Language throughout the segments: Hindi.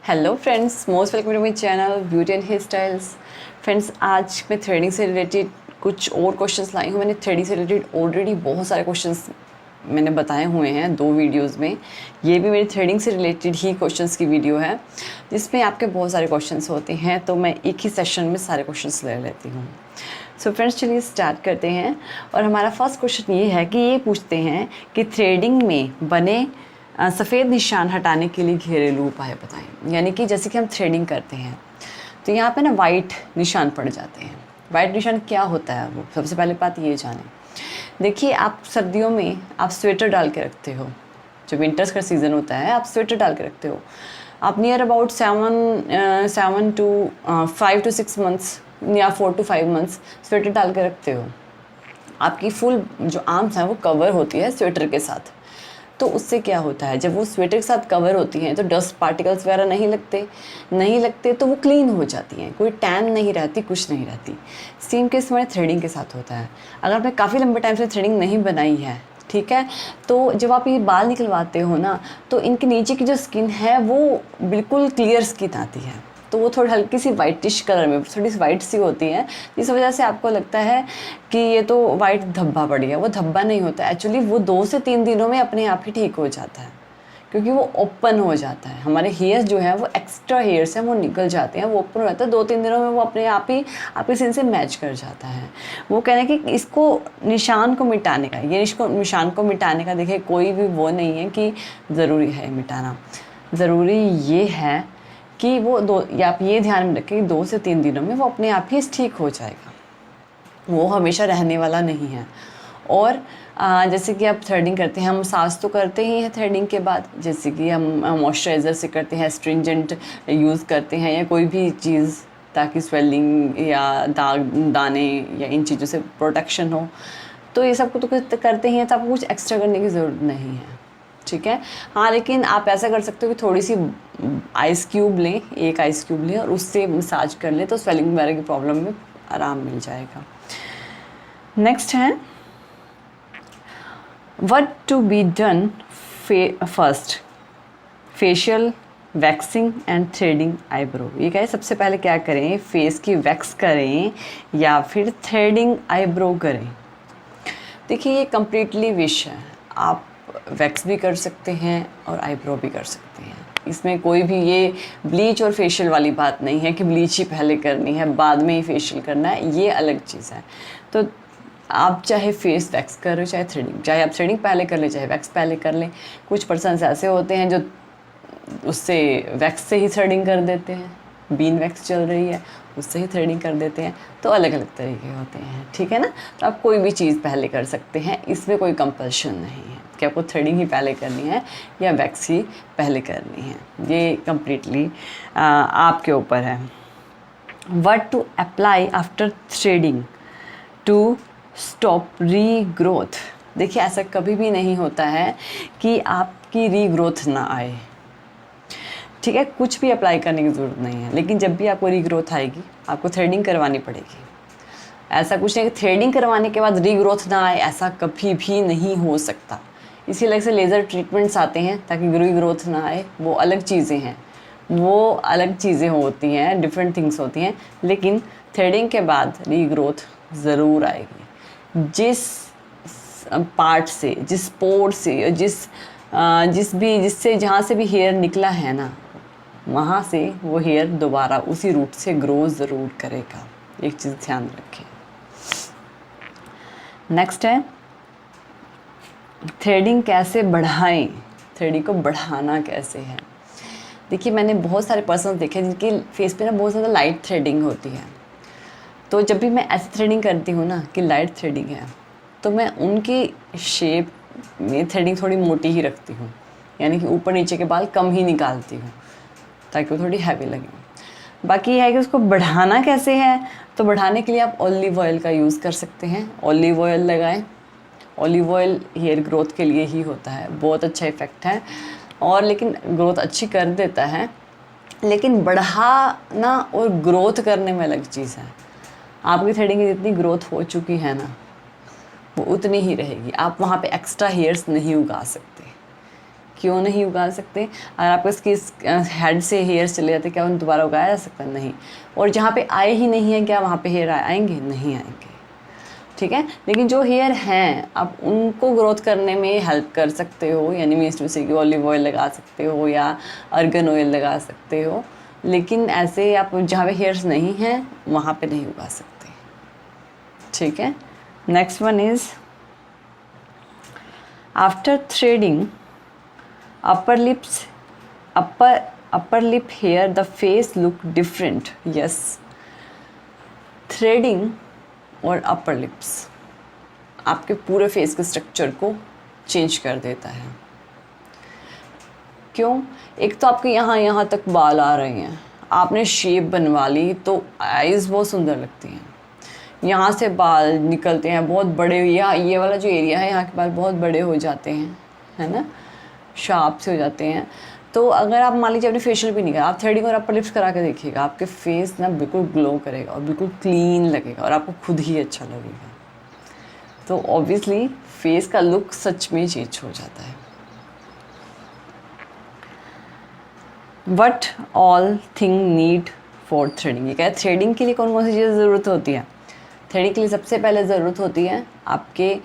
Hello friends, most welcome to my channel beauty and hair styles. Friends, आज मैं थ्रेडिंग से रिलेटेड कुछ और क्वेश्चंस लाई हूँ। मैंने थ्रेडिंग से रिलेटेड ऑलरेडी बहुत सारे क्वेश्चंस मैंने बताए हुए हैं 2 वीडियोस में। ये भी मेरी थ्रेडिंग से रिलेटेड ही क्वेश्चंस की वीडियो है जिसमें आपके बहुत सारे क्वेश्चंस होते हैं, तो मैं एक ही सेशन में सारे क्वेश्चंस ले लेती हूँ। सो फ्रेंड्स, चलिए स्टार्ट करते हैं। और हमारा फर्स्ट क्वेश्चन ये है कि ये पूछते हैं कि थ्रेडिंग में बने सफ़ेद निशान हटाने के लिए घरेलू उपाय बताएं। यानी कि जैसे कि हम थ्रेडिंग करते हैं तो यहाँ पे ना वाइट निशान पड़ जाते हैं। वाइट निशान क्या होता है, वो सबसे पहले बात ये जानें। देखिए, आप सर्दियों में आप स्वेटर डाल के रखते हो, जो विंटर्स का सीज़न होता है आप स्वेटर डाल के रखते हो। आप near about 7 to 5 to 6 months या 4 to 5 मंथ्स स्वेटर डाल के रखते हो। आपकी फुल जो आर्म्स हैं वो कवर होती है स्वेटर के साथ। तो उससे क्या होता है, जब वो स्वेटर के साथ कवर होती हैं तो डस्ट पार्टिकल्स वगैरह नहीं लगते तो वो क्लीन हो जाती हैं, कोई टैन नहीं रहती, कुछ नहीं रहती। सेम केस हमारे थ्रेडिंग के साथ होता है। अगर आपने काफ़ी लंबे टाइम से थ्रेडिंग नहीं बनाई है, ठीक है, तो जब आप ये बाल निकलवाते हो ना तो इनके नीचे की जो स्किन है वो बिल्कुल क्लियर स्किन आती है। तो वो थोड़ी हल्की सी वाइटिश कलर में थोड़ी सी वाइट सी होती है, जिस वजह से आपको लगता है कि ये तो वाइट धब्बा पड़ गया। वो धब्बा नहीं होता एक्चुअली, वो 2 से 3 दिनों में अपने आप ही ठीक हो जाता है, क्योंकि वो ओपन हो जाता है। हमारे हेयर्स जो है वो एक्स्ट्रा हेयर्स हैं, वो निकल जाते हैं, वो ओपन हो जाता है। 2-3 दिनों में वो अपने आप ही आपकी स्किन से मैच कर जाता है। वो कहना है कि इसको निशान को मिटाने का, ये इसको निशान को मिटाने का देखिए कोई भी वो नहीं है कि ज़रूरी है मिटाना। ज़रूरी ये है कि वो या आप ये ध्यान में रखें कि 2 से 3 दिनों में वो अपने आप ही ठीक हो जाएगा, वो हमेशा रहने वाला नहीं है। और जैसे कि आप थ्रेडिंग करते हैं, हम मसाज तो करते ही हैं थ्रेडिंग के बाद, जैसे कि हम मॉइस्चराइज़र से करते हैं, स्ट्रिंजेंट यूज़ करते हैं या कोई भी चीज़, ताकि स्वेलिंग या दाने या इन चीज़ों से प्रोटेक्शन हो। तो ये सब को तो करते ही हैं, तो आपको कुछ एक्स्ट्रा करने की ज़रूरत नहीं है, ठीक है। हाँ, लेकिन आप ऐसा कर सकते हो कि थोड़ी सी आइस क्यूब लें, एक आइस क्यूब लें और उससे मसाज कर लें, तो स्वेलिंग वगैरह की प्रॉब्लम में आराम मिल जाएगा। नेक्स्ट है what to be done first, facial, waxing and threading eyebrow. ये क्या है, सबसे पहले क्या करें, फेस की वैक्स करें या फिर थ्रेडिंग आईब्रो करें। देखिए, ये कम्प्लीटली विश है। आप वैक्स भी कर सकते हैं और आईब्रो भी कर सकते हैं। इसमें कोई भी ये ब्लीच और फेशियल वाली बात नहीं है कि ब्लीच ही पहले करनी है बाद में ही फेशियल करना है, ये अलग चीज़ है। तो आप चाहे फेस वैक्स कर रहे हो, चाहे आप थ्रेडिंग पहले कर लें, चाहे वैक्स पहले कर लें। कुछ पर्सन्स ऐसे होते हैं जो उससे वैक्स से ही थ्रेडिंग कर देते हैं, बीन वैक्स चल रही है उससे ही थ्रेडिंग कर देते हैं। तो अलग अलग तरीके होते हैं, ठीक है ना। तो आप कोई भी चीज़ पहले कर सकते हैं, इसमें कोई कंपल्शन नहीं है कि आपको थ्रेडिंग ही पहले करनी है या वैक्स ही पहले करनी है। ये कम्प्लीटली आपके ऊपर है। What to apply after threading to stop regrowth. देखिए, ऐसा कभी भी नहीं होता है कि आपकी रीग्रोथ ना आए, ठीक है। कुछ भी अप्लाई करने की ज़रूरत नहीं है, लेकिन जब भी आपको रीग्रोथ आएगी आपको थ्रेडिंग करवानी पड़ेगी। ऐसा कुछ नहीं कि थ्रेडिंग करवाने के बाद रीग्रोथ ना आए, ऐसा कभी भी नहीं हो सकता। इसी अलग से लेज़र ट्रीटमेंट्स आते हैं ताकि रीग्रोथ ना आए, वो अलग चीज़ें हैं, वो अलग चीज़ें होती हैं, डिफरेंट थिंग्स होती हैं। लेकिन थ्रेडिंग के बाद रीग्रोथ ज़रूर आएगी। जिस पार्ट से, जिस पोर से, जिससे जहाँ से भी हेयर निकला है ना, वहाँ से वो हेयर दोबारा उसी रूट से ग्रो ज़रूर करेगा। एक चीज़ ध्यान रखें। नेक्स्ट है थ्रेडिंग कैसे बढ़ाएं, थ्रेडिंग को बढ़ाना कैसे है। देखिए, मैंने बहुत सारे पर्सन देखे जिनके फेस पे ना बहुत ज़्यादा लाइट थ्रेडिंग होती है। तो जब भी मैं ऐसी थ्रेडिंग करती हूँ ना कि लाइट थ्रेडिंग है, तो मैं उनकी शेप में थ्रेडिंग थोड़ी मोटी ही रखती हूँ, यानी कि ऊपर नीचे के बाल कम ही निकालती हूँ ताकि वो थोड़ी हैवी लगे। बाकी ये है कि उसको बढ़ाना कैसे है, तो बढ़ाने के लिए आप ऑलिव ऑयल का यूज़ कर सकते हैं। ऑलिव ऑयल लगाएं। ऑलिव ऑयल हेयर ग्रोथ के लिए ही होता है, बहुत अच्छा इफ़ेक्ट है और लेकिन ग्रोथ अच्छी कर देता है। लेकिन बढ़ाना और ग्रोथ करने में अलग चीज़ है। आपकी थ्रेडिंग की जितनी ग्रोथ हो चुकी है ना, वो उतनी ही रहेगी। आप वहाँ पे एक्स्ट्रा हेयर्स नहीं उगा सकते, क्यों नहीं उगा सकते? अगर आपको इसकी हेड से हेयर्स चले जाते, क्या उन्हें दोबारा उगाया जा सकता है? नहीं। और जहाँ पे आए ही नहीं है, क्या वहाँ पे हेयर आएंगे? नहीं आएंगे, ठीक है। लेकिन जो हेयर हैं आप उनको ग्रोथ करने में हेल्प कर सकते हो, यानी मीन्स टू से कि ऑलिव ऑयल लगा सकते हो या अर्गन ऑयल लगा सकते हो, लेकिन ऐसे आप जहाँ पे हेयर्स नहीं हैं वहाँ पे नहीं उगा सकते, ठीक है। Next one is after threading upper lip hair the face look different. yes, threading और upper lips आपके पूरे फेस के स्ट्रक्चर को चेंज कर देता है। क्यों? एक तो आपके यहाँ तक बाल आ रहे हैं, आपने शेप बनवा ली तो आईज़ बहुत सुंदर लगती हैं। यहाँ से बाल निकलते हैं बहुत बड़े, या ये वाला जो एरिया है यहाँ के बाल बहुत बड़े हो जाते हैं, है ना, शार्प से हो जाते हैं। तो अगर आप मान लीजिए अपने फेशियल भी नहीं करा, आप थ्रेडिंग और अपर लिप्स करा के देखिएगा, आपके फेस ना बिल्कुल ग्लो करेगा और बिल्कुल क्लीन लगेगा और आपको खुद ही अच्छा लगेगा। तो ऑब्वियसली फेस का लुक सच में चेंज हो जाता है। What all thing need for threading, ये क्या है, थ्रेडिंग के लिए कौन कौन सी चीज़ें ज़रूरत होती है? थ्रेडिंग के लिए सबसे पहले ज़रूरत होती है आपके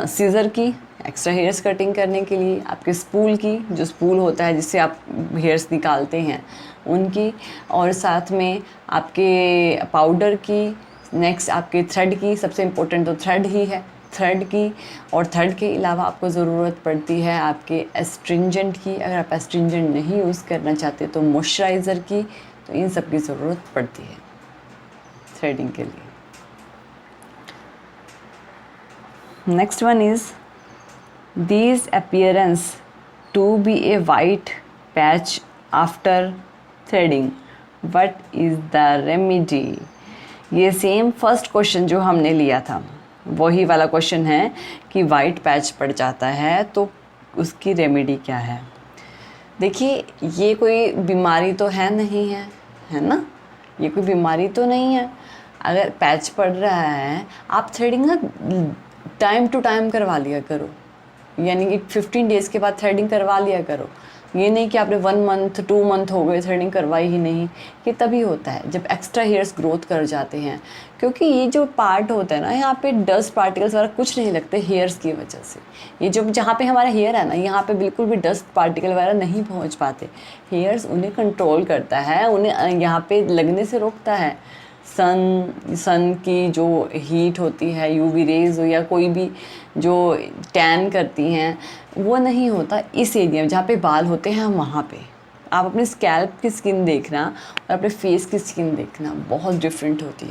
सीज़र की, एक्स्ट्रा हेयर्स कटिंग करने के लिए, आपके स्पूल की, जो स्पूल होता है जिससे आप हेयर्स निकालते हैं उनकी, और साथ में आपके पाउडर की, नेक्स्ट आपके थ्रेड की, सबसे इम्पोर्टेंट तो थ्रेड ही है, थ्रेड की। और थ्रेड के अलावा आपको ज़रूरत पड़ती है आपके एस्ट्रिंजेंट की, अगर आप एस्ट्रिंजेंट नहीं यूज़ करना चाहते तो मॉइस्चराइज़र की। तो इन सब की ज़रूरत पड़ती है थ्रेडिंग के लिए। Next one is these appearance to be a white patch after threading, what is the remedy? ये सेम फर्स्ट क्वेश्चन जो हमने लिया था वही वाला क्वेश्चन है कि वाइट पैच पड़ जाता है तो उसकी रेमेडी क्या है। देखिए ये कोई बीमारी तो है नहीं है, है ना, ये कोई बीमारी तो नहीं है। अगर पैच पड़ रहा है आप थ्रेडिंग ना टाइम टू टाइम करवा लिया करो, यानी कि 15 डेज़ के बाद थ्रेडिंग करवा लिया करो। ये नहीं कि आपने 1 मंथ 2 मंथ हो गए थ्रेडिंग करवाई ही नहीं। ये तभी होता है जब एक्स्ट्रा हेयर्स ग्रोथ कर जाते हैं, क्योंकि ये जो पार्ट होता है ना यहाँ पे डस्ट पार्टिकल्स वगैरह कुछ नहीं लगते हेयर्स की वजह से। ये जो जहाँ पे हमारा हेयर है ना यहाँ पे बिल्कुल भी डस्ट पार्टिकल वगैरह नहीं पहुँच पाते। हेयर्स उन्हें कंट्रोल करता है, उन्हें यहाँ पे लगने से रोकता है। सन की जो हीट होती है, यूवी रेज हो या कोई भी जो टैन करती हैं, वो नहीं होता इस एरिया में जहाँ पे बाल होते हैं वहाँ पे। आप अपने स्कैल्प की स्किन देखना और अपने फेस की स्किन देखना, बहुत डिफरेंट होती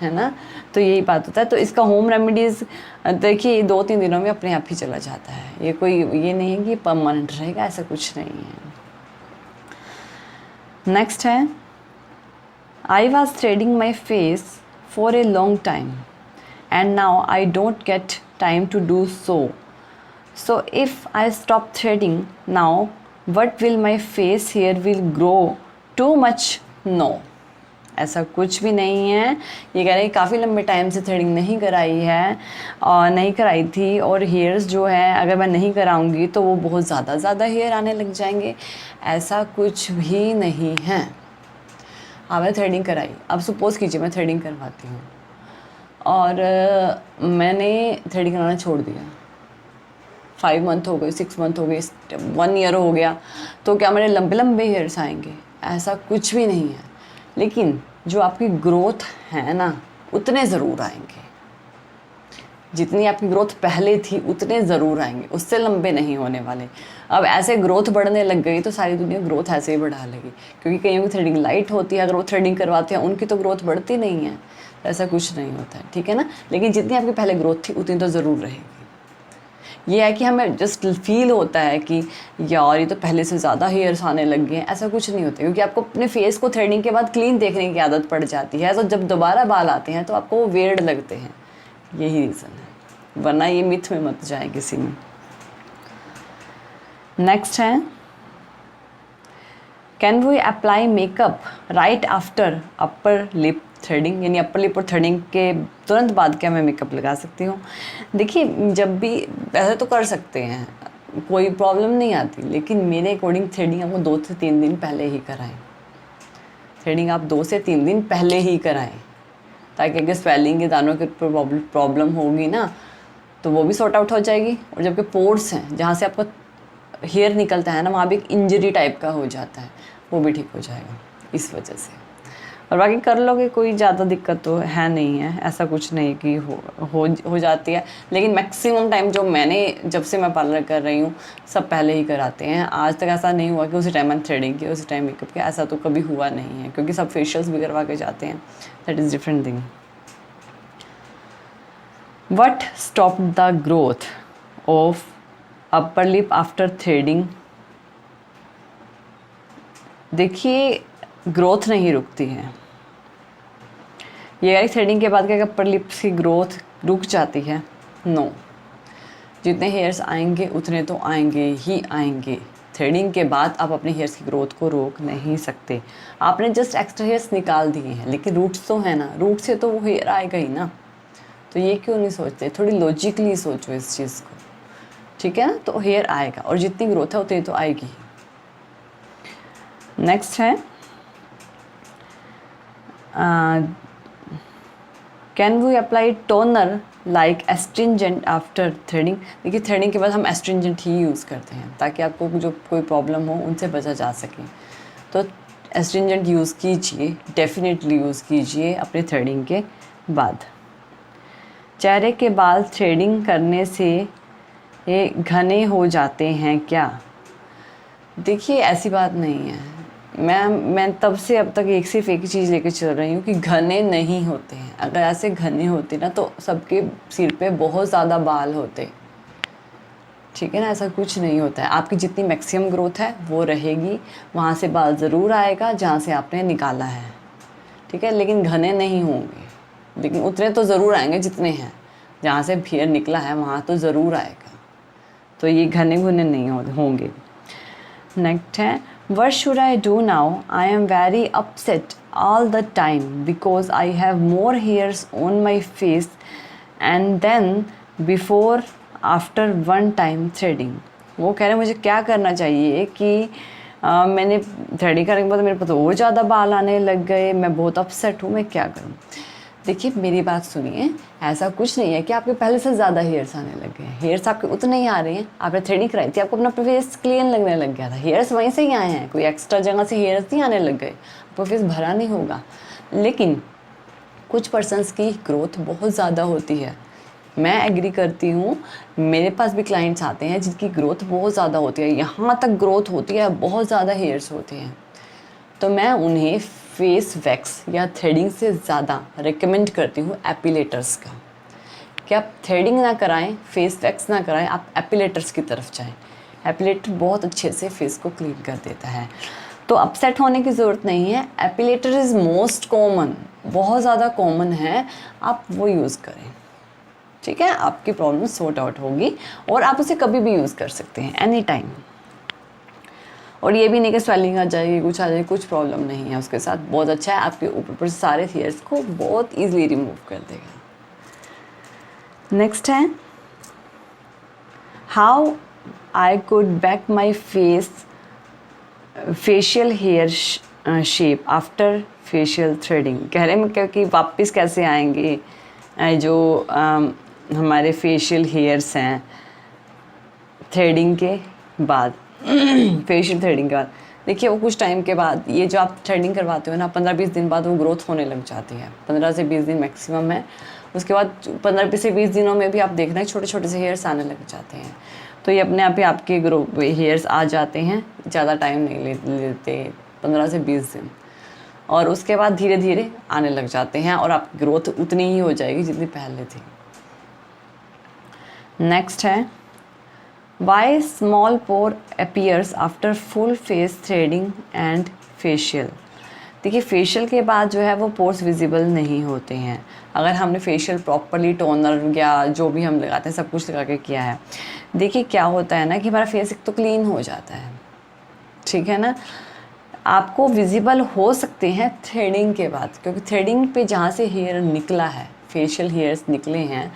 है ना। तो यही बात होता है। तो इसका होम रेमेडीज़ देखिए 2-3 दिनों में अपने आप ही चला जाता है। ये कोई ये नहीं है कि परमानेंट रहेगा, ऐसा कुछ नहीं है। नेक्स्ट है I was threading my face for a long time and now I don't get time to do so. So if I stop threading now, what will my face hair will grow too much? No. ऐसा कुछ भी नहीं है। ये कह रहे हैं काफ़ी लंबे टाइम से थ्रेडिंग नहीं कराई है और नहीं कराई थी, और हेयर्स जो है अगर मैं नहीं कराऊंगी तो वो बहुत ज़्यादा हेयर आने लग जाएंगे। ऐसा कुछ भी नहीं है। मैंने थ्रेडिंग कराई, अब सपोज़ कीजिए मैं थ्रेडिंग करवाती हूँ और मैंने थ्रेडिंग कराना छोड़ दिया, 5 मंथ हो गए, 6 मंथ हो गए, 1 ईयर हो गया, तो क्या मेरे लंबे हेयर्स आएंगे? ऐसा कुछ भी नहीं है। लेकिन जो आपकी ग्रोथ है ना उतने ज़रूर आएंगे, जितनी आपकी ग्रोथ पहले थी उतने ज़रूर आएंगे, उससे लंबे नहीं होने वाले। अब ऐसे ग्रोथ बढ़ने लग गई तो सारी दुनिया ग्रोथ ऐसे ही बढ़ा लेगी, क्योंकि कईयों की थ्रेडिंग लाइट होती है, अगर वो थ्रेडिंग करवाते हैं उनकी तो ग्रोथ बढ़ती नहीं है। ऐसा कुछ नहीं होता है, ठीक है ना। लेकिन जितनी आपकी पहले ग्रोथ थी उतनी तो ज़रूर रहेगी। ये है कि हमें जस्ट फील होता है कि यार ये तो पहले से ज़्यादा हेयर्स आने लग गए हैं, ऐसा कुछ नहीं होता, क्योंकि आपको अपने फेस को थ्रेडिंग के बाद क्लीन देखने की आदत पड़ जाती है। तो जब दोबारा बाल आते हैं तो आपको वो वियर्ड लगते हैं, यही रीज़न है, वरना ये मिथ में मत जाए किसी में। नेक्स्ट है can we apply makeup right after upper lip threading, यानी अपर लिप और थ्रेडिंग के तुरंत बाद क्या मैं मेकअप लगा सकती हूँ? देखिए जब भी ऐसे तो कर सकते हैं, कोई प्रॉब्लम नहीं आती, लेकिन मेरे अकॉर्डिंग थ्रेडिंग आपको 2 से 3 दिन पहले ही कराएं। थ्रेडिंग आप 2 से 3 दिन पहले ही कराएं, ताकि अगर स्वेलिंग के दानों के ऊपर प्रॉब्लम होगी ना तो वो भी सॉर्ट आउट हो जाएगी। और जबकि पोर्स हैं जहाँ से आपका हेयर निकलता है ना, वहाँ भी एक इंजरी टाइप का हो जाता है, वो भी ठीक हो जाएगा इस वजह से। और बाकी कर लोगे, कोई ज़्यादा दिक्कत तो है नहीं है, ऐसा कुछ नहीं कि हो जाती है। लेकिन मैक्सिमम टाइम जो मैंने जब से मैं पार्लर कर रही हूँ सब पहले ही कराते हैं। आज तक ऐसा नहीं हुआ कि उसी टाइम मैंने थ्रेडिंग की, उसी टाइम मेकअप किया, ऐसा तो कभी हुआ नहीं है, क्योंकि सब फेशियल्स भी करवा के जाते हैं। That is different thing. What stopped the growth of upper lip after threading? देखिए, ग्रोथ नहीं रुकती है। ये थ्रेडिंग के बाद क्या अपर लिप्स की ग्रोथ रुक जाती है? नो, जितने हेयर्स आएंगे उतने तो आएंगे ही आएंगे। थ्रेडिंग के बाद आप अपने हेयर्स की ग्रोथ को रोक नहीं सकते। आपने जस्ट एक्स्ट्रा हेयर्स निकाल दिए हैं, लेकिन रूट्स तो है ना, रूट से तो वो हेयर आएगा ही ना। तो ये क्यों नहीं सोचते? थोड़ी लॉजिकली सोचो इस चीज़ को, ठीक है ना। तो हेयर आएगा और जितनी ग्रोथ है उतनी तो आएगी। नेक्स्ट है can we apply toner like astringent after threading? देखिए, थ्रेडिंग के बाद हम एस्ट्रिंजेंट ही यूज़ करते हैं ताकि आपको जो कोई प्रॉब्लम हो उनसे बचा जा सके। तो एस्ट्रिंजेंट यूज़ कीजिए, डेफिनेटली यूज़ कीजिए अपने थ्रेडिंग के बाद। चेहरे के बाल थ्रेडिंग करने से ये घने हो जाते हैं क्या? देखिए, ऐसी बात नहीं है। मैं तब से अब तक सिर्फ एक ही चीज़ लेके चल रही हूँ कि घने नहीं होते हैं। अगर ऐसे घने होते ना तो सबके सिर पे बहुत ज़्यादा बाल होते, ठीक है ना। ऐसा कुछ नहीं होता है। आपकी जितनी मैक्सिमम ग्रोथ है वो रहेगी, वहाँ से बाल ज़रूर आएगा जहाँ से आपने निकाला है, ठीक है, लेकिन घने नहीं होंगे। लेकिन उतने तो ज़रूर आएंगे जितने हैं, जहाँ से हेयर निकला है वहाँ तो ज़रूर आएगा। तो ये घने घुने नहीं होंगे। नेक्स्ट है what should I do now? I am very upset all the time because I have more hairs on my face and then before after one time threading. वो कह रहे हैं मुझे क्या करना चाहिए कि मैंने थ्रेडिंग करने के बाद मेरे पास और ज़्यादा बाल आने लग गए, मैं बहुत अपसेट हूँ, मैं क्या करूँ? देखिए, मेरी बात सुनिए, ऐसा कुछ नहीं है कि आपके पहले से ज़्यादा हेयर्स आने लग गए हैं। हेयर्स आपके उतने ही आ रहे हैं। आपने थ्रेडिंग कराई थी, आपको अपना फेस क्लीन लगने लग गया था, हेयर्स वहीं से ही आए हैं, कोई एक्स्ट्रा जगह से हेयर्स नहीं आने लग गए, आपका फेस भरा नहीं होगा। लेकिन कुछ पर्सनस की ग्रोथ बहुत ज़्यादा होती है। मैं एग्री करती हूँ, मेरे पास भी क्लाइंट्स आते हैं जिनकी ग्रोथ बहुत ज़्यादा होती है, यहाँ तक ग्रोथ होती है, बहुत ज़्यादा हेयर्स होते हैं। तो मैं उन्हें फेस वैक्स या थ्रेडिंग से ज़्यादा रिकमेंड करती हूँ एपिलेटर्स का, कि आप थ्रेडिंग ना कराएं, फेस वैक्स ना कराएं, आप एपिलेटर्स की तरफ जाएं। एपिलेटर बहुत अच्छे से फेस को क्लीन कर देता है। तो अपसेट होने की ज़रूरत नहीं है। एपिलेटर इज़ मोस्ट कॉमन, बहुत ज़्यादा कॉमन है, आप वो यूज़ करें, ठीक है। आपकी प्रॉब्लम सॉर्ट आउट होगी और आप उसे कभी भी यूज़ कर सकते हैं, एनी टाइम। और ये भी नहीं कि स्वेलिंग आ जाएगी, कुछ आ जाएगी, कुछ प्रॉब्लम नहीं है उसके साथ। बहुत अच्छा है, आपके ऊपर पर सारे हेयर्स को बहुत ईजिली रिमूव कर देगा। नेक्स्ट है how I could back my facial hair shape after facial threading. कह रहे हैं कि वापस कैसे आएंगे जो हमारे फेशियल हेयर्स हैं थ्रेडिंग के बाद फेशियल थ्रेडिंग के बाद। देखिए, वो कुछ टाइम के बाद, ये जो आप थ्रेडिंग करवाते हो ना, 15-20 दिन बाद वो ग्रोथ होने लग जाती है। 15 से 20 दिन मैक्सिमम है। उसके बाद 15 से 20 दिनों में भी आप देखना छोटे छोटे से हेयर्स आने लग जाते हैं। तो ये अपने आप ही आपके हेयर्स आ जाते हैं, ज़्यादा टाइम नहीं लेते, 15 से 20 दिन। और उसके बाद धीरे धीरे आने लग जाते हैं और आपकी ग्रोथ उतनी ही हो जाएगी जितनी पहले थी। नेक्स्ट है Why small pore appears after full face threading and facial? देखिए, फेशियल के बाद जो है वो पोर्स विजिबल नहीं होते हैं। अगर हमने फेशियल प्रॉपरली टोनर या जो भी हम लगाते हैं सब कुछ लगा के किया है, देखिए क्या होता है ना कि हमारा फेस एक तो क्लीन हो जाता है, ठीक है ना। आपको विजिबल हो सकते हैं थ्रेडिंग के बाद, क्योंकि थ्रेडिंग पे जहाँ से हेयर निकला है, फेशियल हेयर्स निकले हैं,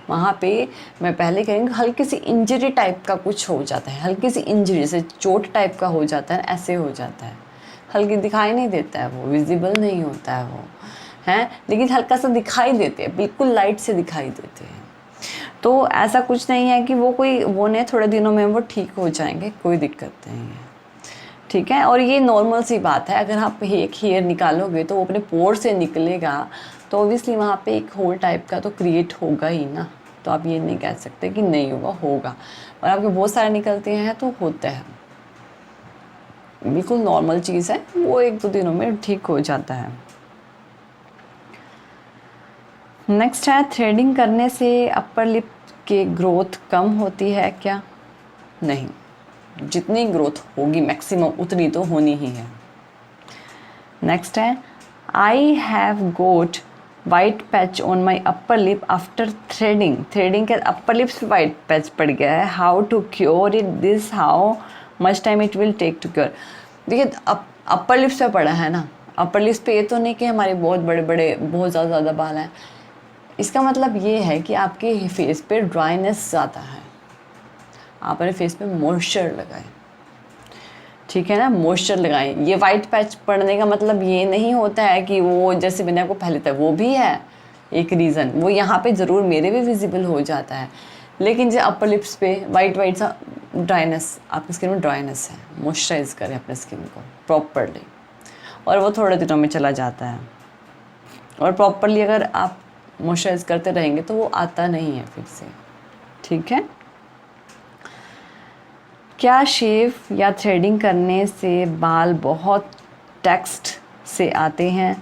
वहाँ पे मैं पहले कहेंगे हल्की सी इंजरी टाइप का कुछ हो जाता है, हल्की सी इंजरी जैसे चोट टाइप का हो जाता है, ऐसे हो जाता है। हल्की दिखाई नहीं देता है, वो विजिबल नहीं होता है वो, हैं, लेकिन हल्का सा दिखाई देते हैं, बिल्कुल लाइट से दिखाई देते हैं। तो ऐसा कुछ नहीं है कि वो कोई वो नहीं, थोड़े दिनों में वो ठीक हो जाएंगे, कोई दिक्कत नहीं है, ठीक है। और ये नॉर्मल सी बात है, अगर आप एक हेयर निकालोगे तो वो अपने पोर से निकलेगा, तो ऑब्वियसली वहाँ पे एक होल टाइप का तो क्रिएट होगा ही ना। तो आप ये नहीं कह सकते कि नहीं होगा, होगा। और आपके बहुत सारे निकलते हैं तो होता है, बिल्कुल नॉर्मल चीज़ है, वो 1-2 दिनों में ठीक हो जाता है। नेक्स्ट है, थ्रेडिंग करने से अपर लिप की ग्रोथ कम होती है क्या? नहीं, जितनी ग्रोथ होगी मैक्सिमम उतनी तो होनी ही है। नेक्स्ट है, I have got white patch on my upper lip after threading. Threading के अपर लिप्स पे वाइट पैच पड़ गया है, how to cure it, this how much time it will take to cure. देखिए अपर लिप्स पे पड़ा है ना, अपर लिप्स पे ये तो नहीं कि हमारे बहुत बड़े बड़े बहुत ज़्यादा बाल हैं, इसका मतलब ये है कि आपके फेस पे ड्राइनेस ज़्यादा है, आप अपने फेस पे मॉइस्चर लगाएं, ठीक है ना, मॉइस्चर लगाएं। ये वाइट पैच पड़ने का मतलब ये नहीं होता है कि वो जैसे मैंने आपको पहले था, वो भी है एक रीज़न, वो यहाँ पे ज़रूर मेरे भी विजिबल हो जाता है, लेकिन जो अपर लिप्स पे वाइट सा ड्राइनेस, आपकी स्किन में ड्राइनेस है, मॉइस्चराइज करें अपने स्किन को प्रॉपरली, और वो थोड़े दिनों में चला जाता है। और प्रॉपरली अगर आप मॉइस्चराइज करते रहेंगे तो वो आता नहीं है फिर से, ठीक है। क्या शेव या थ्रेडिंग करने से बाल बहुत टेक्स्ट से आते हैं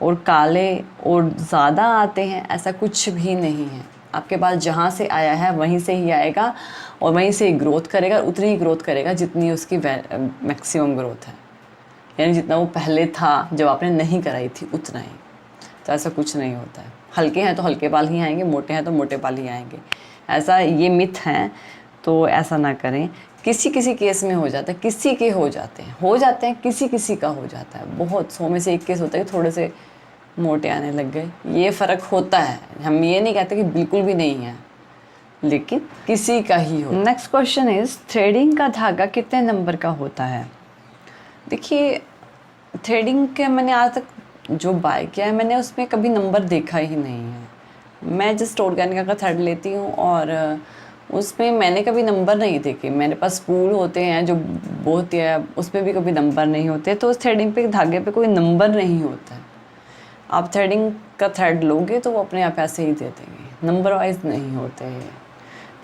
और काले और ज़्यादा आते हैं? ऐसा कुछ भी नहीं है, आपके बाल जहाँ से आया है वहीं से ही आएगा और वहीं से ही ग्रोथ करेगा, उतनी ही ग्रोथ करेगा जितनी उसकी मैक्सिमम ग्रोथ है, यानी जितना वो पहले था जब आपने नहीं कराई थी उतना ही। तो ऐसा कुछ नहीं होता है, हल्के हैं तो हल्के बाल ही आएंगे, मोटे हैं तो मोटे बाल ही आएंगे, ऐसा ये मिथ है, तो ऐसा ना करें। किसी किसी केस में हो जाता है, किसी के हो जाते हैं, किसी किसी का हो जाता है, बहुत 100 में से 1 केस होता है कि थोड़े से मोटे आने लग गए, ये फ़र्क होता है, हम ये नहीं कहते कि बिल्कुल भी नहीं है, लेकिन किसी का ही हो। नेक्स्ट क्वेश्चन इज़, थ्रेडिंग का धागा कितने नंबर का होता है? देखिए थ्रेडिंग के मैंने आज तक जो बाय किया है, मैंने उसमें कभी नंबर देखा ही नहीं है। मैं जस्ट ऑर्गेनिका का थ्रेड लेती हूँ और उसमें मैंने कभी नंबर नहीं देखे। मेरे पास स्पूल होते हैं जो बहुत है, उसमें भी कभी नंबर नहीं होते, तो उस थ्रेडिंग पे धागे पे कोई नंबर नहीं होता है। आप थ्रेडिंग का थ्रेड लोगे तो वो अपने आप ऐसे ही दे देंगे, नंबर वाइज नहीं होते हैं,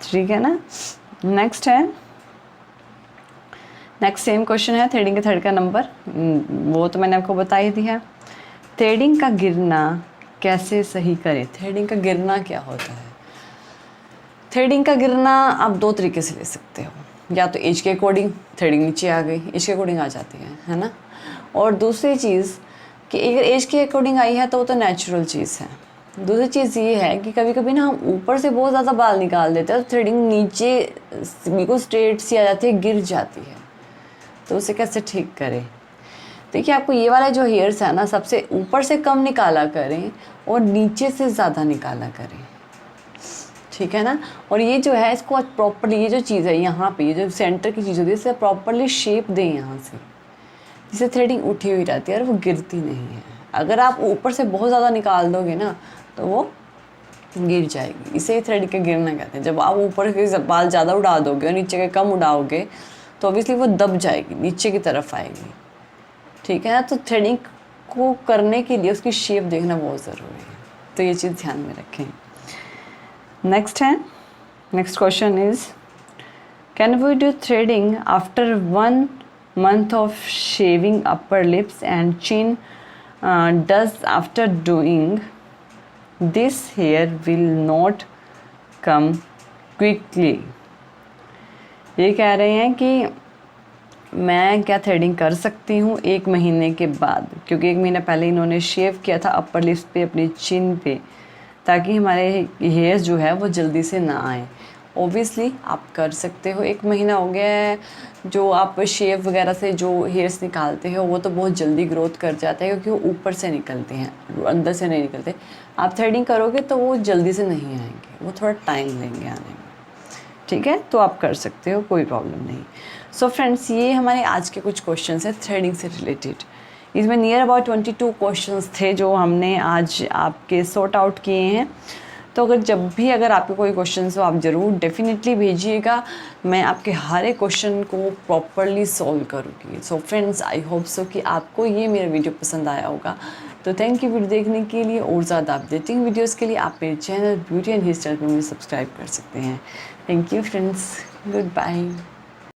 ठीक है ना। नेक्स्ट है, नेक्स्ट सेम क्वेश्चन है, थ्रेडिंग के थ्रेड का नंबर, वो तो मैंने आपको बता ही दिया। थ्रेडिंग का गिरना कैसे सही करें? थ्रेडिंग का गिरना क्या होता है? थ्रेडिंग का गिरना आप 2 तरीके से ले सकते हो, या तो एज के अकॉर्डिंग थ्रेडिंग नीचे आ गई, एज के अकॉर्डिंग आ जाती है ना, और दूसरी चीज़ कि अगर एज के अकॉर्डिंग आई है तो वो तो नेचुरल चीज़ है। दूसरी चीज़ ये है कि कभी कभी ना हम ऊपर से बहुत ज़्यादा बाल निकाल देते हैं, तो थ्रेडिंग नीचे बिल्कुल स्ट्रेट सी आ जाती है, गिर जाती है, तो उसे कैसे ठीक करें? देखिए आपको ये वाला जो हेयर्स है ना, सबसे ऊपर से कम निकाला करें और नीचे से ज़्यादा निकाला करें, ठीक है ना। और ये जो है इसको प्रॉपरली, ये जो चीज़ है यहाँ पे, ये जो सेंटर की चीज़ होती है, इसे प्रॉपरली शेप दें यहाँ से, जिससे थ्रेडिंग उठी हुई रहती है और वो गिरती नहीं है। अगर आप ऊपर से बहुत ज़्यादा निकाल दोगे ना तो वो गिर जाएगी, इसे थ्रेडिंग का गिरना कहते हैं। जब आप ऊपर के बाल ज़्यादा उड़ा दोगे और नीचे के कम उड़ाओगे तो ऑब्वियसली वो दब जाएगी, नीचे की तरफ आएगी, ठीक है ना। तो थ्रेडिंग को करने के लिए उसकी शेप देखना बहुत ज़रूरी है, तो ये चीज़ ध्यान में रखें। नेक्स्ट है, next question is, can we do threading after 1 month of shaving upper lips and chin? Does after doing this hair will not come quickly? ये कह रहे हैं कि मैं क्या थ्रेडिंग कर सकती हूँ 1 महीने के बाद, क्योंकि 1 महीना पहले इन्होंने शेव किया था अपर लिप्स पे, अपनी चिन पे, ताकि हमारे हेयर्स जो है वो जल्दी से ना आए। ऑब्वियसली आप कर सकते हो। 1 महीना हो गया है, जो आप शेव वगैरह से जो हेयर्स निकालते हो वो तो बहुत जल्दी ग्रोथ कर जाता है, क्योंकि वो ऊपर से निकलते हैं, अंदर से नहीं निकलते। आप थ्रेडिंग करोगे तो वो जल्दी से नहीं आएंगे, वो थोड़ा टाइम लेंगे आने में, ठीक है। तो आप कर सकते हो, कोई प्रॉब्लम नहीं। सो फ्रेंड्स, ये हमारे आज के कुछ क्वेश्चंस हैं थ्रेडिंग से रिलेटेड। इसमें नियर अबाउट 22 क्वेश्चंस थे जो हमने आज आपके सॉर्ट आउट किए हैं। तो अगर आपके कोई क्वेश्चंस हो, आप ज़रूर डेफिनेटली भेजिएगा, मैं आपके हर एक क्वेश्चन को प्रॉपरली सॉल्व करूँगी। So friends, I hope so कि आपको ये मेरा वीडियो पसंद आया होगा। तो थैंक यू वीडियो देखने के लिए, और ज़्यादा अपडेटिंग वीडियोज़ के लिए आप मेरे channel beauty and hair style पर मुझे सब्सक्राइब कर सकते हैं। Thank you friends, good bye.